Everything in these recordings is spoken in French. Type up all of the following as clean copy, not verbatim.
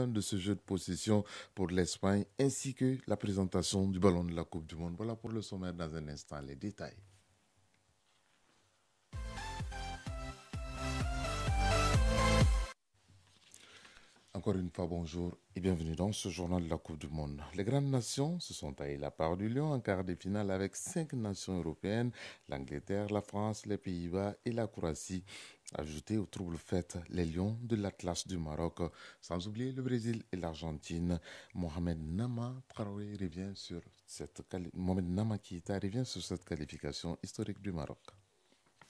de ce jeu de possession pour l'Espagne ainsi que la présentation du ballon de la Coupe du Monde. Voilà pour le sommaire dans un instant, les détails. Encore une fois, bonjour et bienvenue dans ce journal de la Coupe du Monde. Les grandes nations se sont taillées la part du lion en quart de finale avec 5 nations européennes, l'Angleterre, la France, les Pays-Bas et la Croatie. Ajoutés aux troubles fêtes, les Lions de l'Atlas du Maroc, sans oublier le Brésil et l'Argentine. Mohamed Nama Keïta revient sur cette qualification historique du Maroc.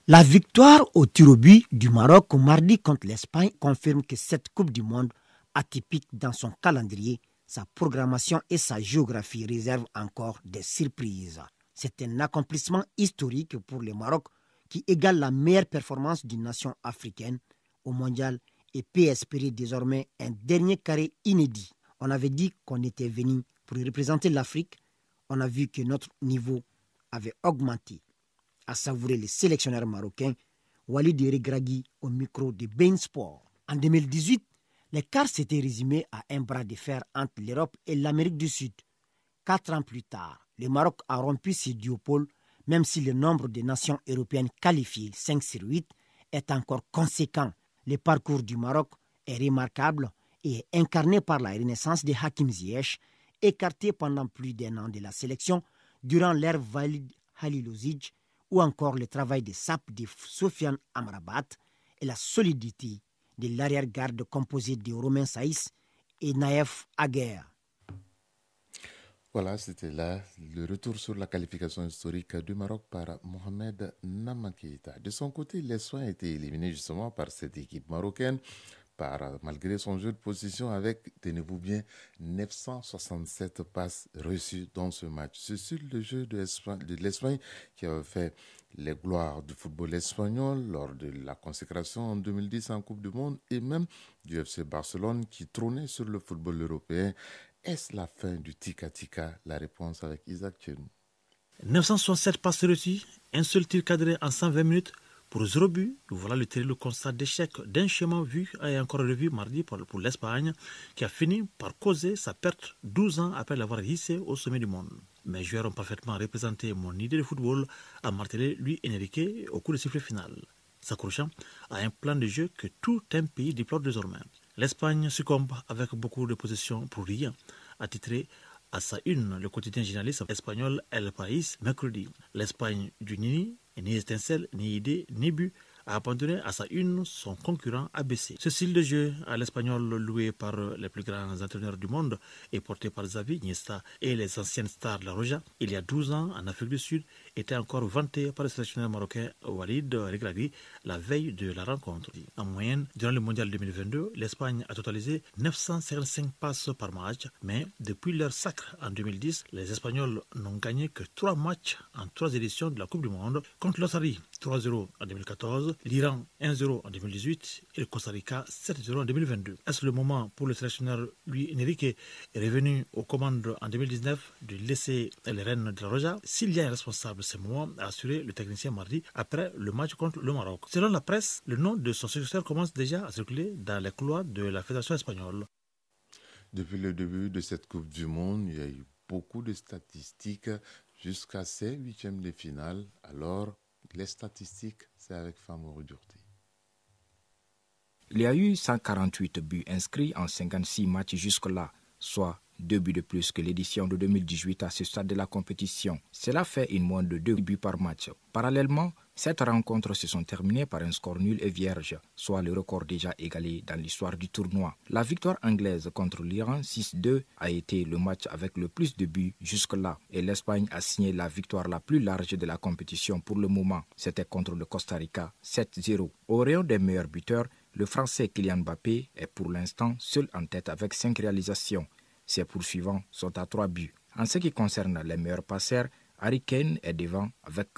La victoire au tir au but du Maroc mardi contre l'Espagne confirme que cette Coupe du Monde, atypique dans son calendrier, sa programmation et sa géographie réservent encore des surprises. C'est un accomplissement historique pour le Maroc qui égale la meilleure performance d'une nation africaine au mondial et peut espérer désormais un dernier carré inédit. On avait dit qu'on était venu pour représenter l'Afrique. On a vu que notre niveau avait augmenté. À savourer les sélectionneurs marocains, Walid Regragui au micro de Bein Sport. En 2018, l'écart s'était résumé à un bras de fer entre l'Europe et l'Amérique du Sud. 4 ans plus tard, le Maroc a rompu ce duopole, même si le nombre de nations européennes qualifiées, 5 sur 8, est encore conséquent. Le parcours du Maroc est remarquable et est incarné par la renaissance de Hakim Ziyech, écarté pendant plus d'1 an de la sélection durant l'ère Walid Halilovic, ou encore le travail de sape de Sofiane Amrabat et la solidité de l'arrière-garde composée de Romain Saïs et Naïef Aguer. Voilà, c'était là le retour sur la qualification historique du Maroc par Mohamed Nama Keïta. De son côté, l'Espagne a été éliminé justement par cette équipe marocaine, malgré son jeu de position avec, tenez-vous bien, 967 passes reçues dans ce match. C'est sur le jeu de l'Espagne qui a fait les gloires du football espagnol lors de la consécration en 2010 en Coupe du Monde et même du FC Barcelone qui trônait sur le football européen. Est-ce la fin du tika-tika? La réponse avec Isaac Tchenou. 967 passes reçues, un seul tir cadré en 120 minutes pour 0 but. Voilà le terrible constat d'échec d'un schéma vu et encore revu mardi pour l'Espagne qui a fini par causer sa perte 12 ans après l'avoir hissé au sommet du monde. Mes joueurs ont parfaitement représenté mon idée de football, a martelé lui Enrique au coup de sifflet final, s'accrochant à un plan de jeu que tout un pays déplore désormais. L'Espagne succombe avec beaucoup de possession pour rien, a titré à sa une le quotidien journaliste espagnol El País mercredi. L'Espagne du Nini, ni étincelle, ni idée, ni but, a abandonné à sa une son concurrent ABC. Ce style de jeu à l'espagnol loué par les plus grands entraîneurs du monde et porté par Xavi, Iniesta et les anciennes stars de la Roja, il y a 12 ans en Afrique du Sud, était encore vanté par le sélectionneur marocain Walid Regragui la veille de la rencontre. En moyenne, durant le mondial 2022, l'Espagne a totalisé 955 passes par match, mais depuis leur sacre en 2010, les Espagnols n'ont gagné que 3 matchs en 3 éditions de la Coupe du Monde, contre l'Australie 3-0 en 2014, l'Iran 1-0 en 2018 et le Costa Rica 7-0 en 2022. Est-ce le moment pour le sélectionneur Luis Enrique est revenu aux commandes en 2019 de laisser les rênes de la Roja? S'il y a un responsable, c'est moi, a assuré le technicien mardi après le match contre le Maroc. Selon la presse, le nom de son successeur commence déjà à circuler dans les couloirs de la Fédération espagnole. Depuis le début de cette Coupe du Monde, il y a eu beaucoup de statistiques jusqu'à ces 8e de finale. Alors, les statistiques, c'est avec Famorou Durti. Il y a eu 148 buts inscrits en 56 matchs jusque-là, soit 2 buts de plus que l'édition de 2018 à ce stade de la compétition. Cela fait une moyenne de 2 buts par match. Parallèlement, 7 rencontres se sont terminées par un score nul et vierge, soit le record déjà égalé dans l'histoire du tournoi. La victoire anglaise contre l'Iran 6-2 a été le match avec le plus de buts jusque-là et l'Espagne a signé la victoire la plus large de la compétition pour le moment. C'était contre le Costa Rica 7-0. Au rayon des meilleurs buteurs, le Français Kylian Mbappé est pour l'instant seul en tête avec 5 réalisations. Ses poursuivants sont à 3 buts. En ce qui concerne les meilleurs passeurs, Harry Kane est devant avec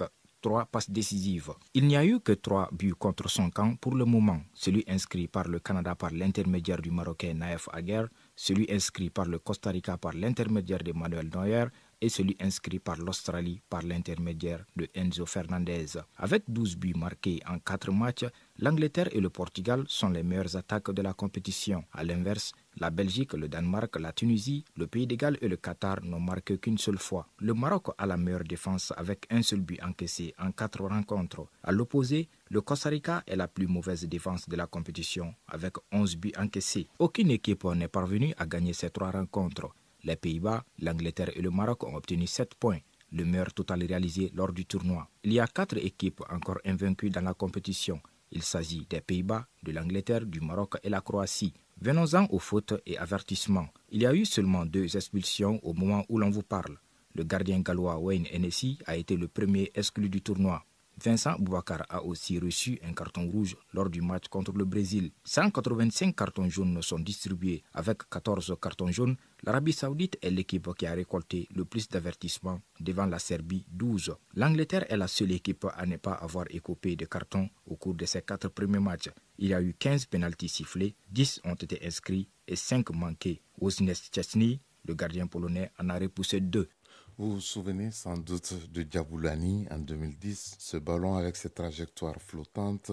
3 passes décisives. Il n'y a eu que 3 buts contre son camp pour le moment. Celui inscrit par le Canada par l'intermédiaire du Marocain Naïef Aguer, celui inscrit par le Costa Rica par l'intermédiaire de Manuel Neuer et celui inscrit par l'Australie par l'intermédiaire de Enzo Fernandez. Avec 12 buts marqués en 4 matchs, l'Angleterre et le Portugal sont les meilleures attaques de la compétition. À l'inverse, La Belgique, le Danemark, la Tunisie, le Pays de Galles et le Qatar n'ont marqué qu'une seule fois. Le Maroc a la meilleure défense avec un seul but encaissé en 4 rencontres. À l'opposé, le Costa Rica est la plus mauvaise défense de la compétition avec 11 buts encaissés. Aucune équipe n'est parvenue à gagner ces 3 rencontres. Les Pays-Bas, l'Angleterre et le Maroc ont obtenu 7 points, le meilleur total réalisé lors du tournoi. Il y a 4 équipes encore invaincues dans la compétition. Il s'agit des Pays-Bas, de l'Angleterre, du Maroc et la Croatie. Venons-en aux fautes et avertissements. Il y a eu seulement 2 expulsions au moment où l'on vous parle. Le gardien gallois Wayne Hennessy a été le premier exclu du tournoi. Vincent Boubacar a aussi reçu un carton rouge lors du match contre le Brésil. 185 cartons jaunes sont distribués. Avec 14 cartons jaunes, l'Arabie Saoudite est l'équipe qui a récolté le plus d'avertissements devant la Serbie, 12. L'Angleterre est la seule équipe à ne pas avoir écopé de cartons au cours de ses 4 premiers matchs. Il y a eu 15 pénaltys sifflés, 10 ont été inscrits et 5 manqués. Wozniak Szczesny, le gardien polonais, en a repoussé 2. Vous vous souvenez sans doute de Diaboulani en 2010, ce ballon avec cette trajectoire flottante,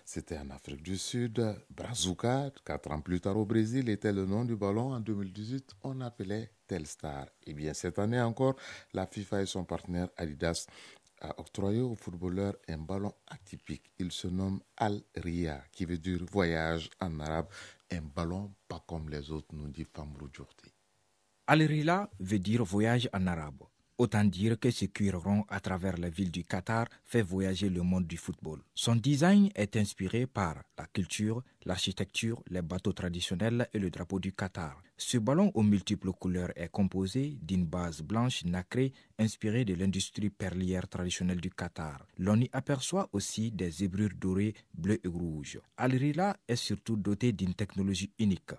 c'était en Afrique du Sud. Brazuca, 4 ans plus tard au Brésil, était le nom du ballon. En 2018, on appelait Telstar. Et bien cette année encore, la FIFA et son partenaire Adidas a octroyé au footballeur un ballon atypique. Il se nomme Al-Ria, qui veut dire voyage en arabe. Un ballon pas comme les autres, nous dit Famrou Djourti. Al-Rila veut dire voyage en arabe. Autant dire que ce cuir rond à travers la ville du Qatar fait voyager le monde du football. Son design est inspiré par la culture, l'architecture, les bateaux traditionnels et le drapeau du Qatar. Ce ballon aux multiples couleurs est composé d'une base blanche nacrée inspirée de l'industrie perlière traditionnelle du Qatar. L'on y aperçoit aussi des zébrures dorées, bleues et rouges. Al-Rila est surtout doté d'une technologie unique.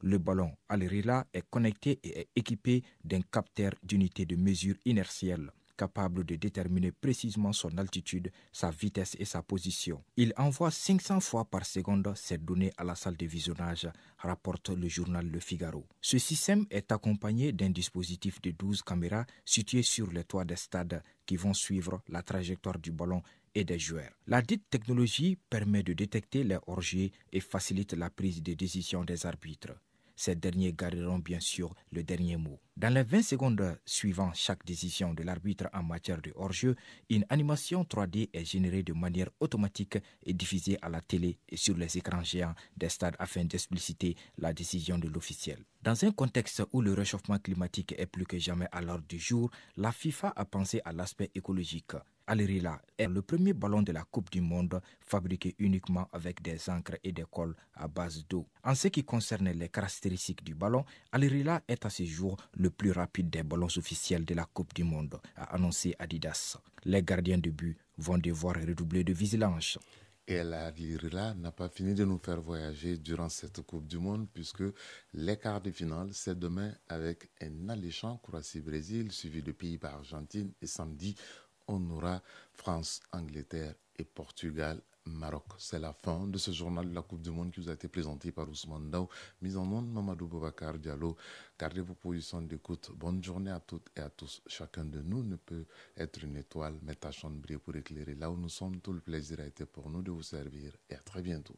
Le ballon Al-Rila est connecté et est équipé d'un capteur d'unité de mesure inertielle capable de déterminer précisément son altitude, sa vitesse et sa position. Il envoie 500 fois par seconde ces données à la salle de visionnage, rapporte le journal Le Figaro. Ce système est accompagné d'un dispositif de 12 caméras situées sur les toits des stades qui vont suivre la trajectoire du ballon et des joueurs. La dite technologie permet de détecter les hors-jeux et facilite la prise de décision des arbitres. Ces derniers garderont bien sûr le dernier mot. Dans les 20 secondes suivant chaque décision de l'arbitre en matière de hors-jeu, une animation 3D est générée de manière automatique et diffusée à la télé et sur les écrans géants des stades afin d'expliciter la décision de l'officiel. Dans un contexte où le réchauffement climatique est plus que jamais à l'ordre du jour, la FIFA a pensé à l'aspect écologique. Al-Rila est le premier ballon de la Coupe du Monde fabriqué uniquement avec des encres et des cols à base d'eau. En ce qui concerne les caractéristiques du ballon, Al-Rila est à ce jour le plus rapide des ballons officiels de la Coupe du Monde, a annoncé Adidas. Les gardiens de but vont devoir redoubler de vigilance. Et Al-Rila n'a pas fini de nous faire voyager durant cette Coupe du Monde puisque les quarts de finale, c'est demain avec un alléchant Croatie-Brésil suivi de Pays-Bas-Argentine et samedi, on aura France, Angleterre et Portugal, Maroc. C'est la fin de ce journal de la Coupe du Monde qui vous a été présenté par Ousmane Daou. Mise en onde, Mamadou Boubacar Diallo. Gardez vos positions d'écoute. Bonne journée à toutes et à tous. Chacun de nous ne peut être une étoile, mais tâchons de briller pour éclairer. Là où nous sommes, tout le plaisir a été pour nous de vous servir. Et à très bientôt.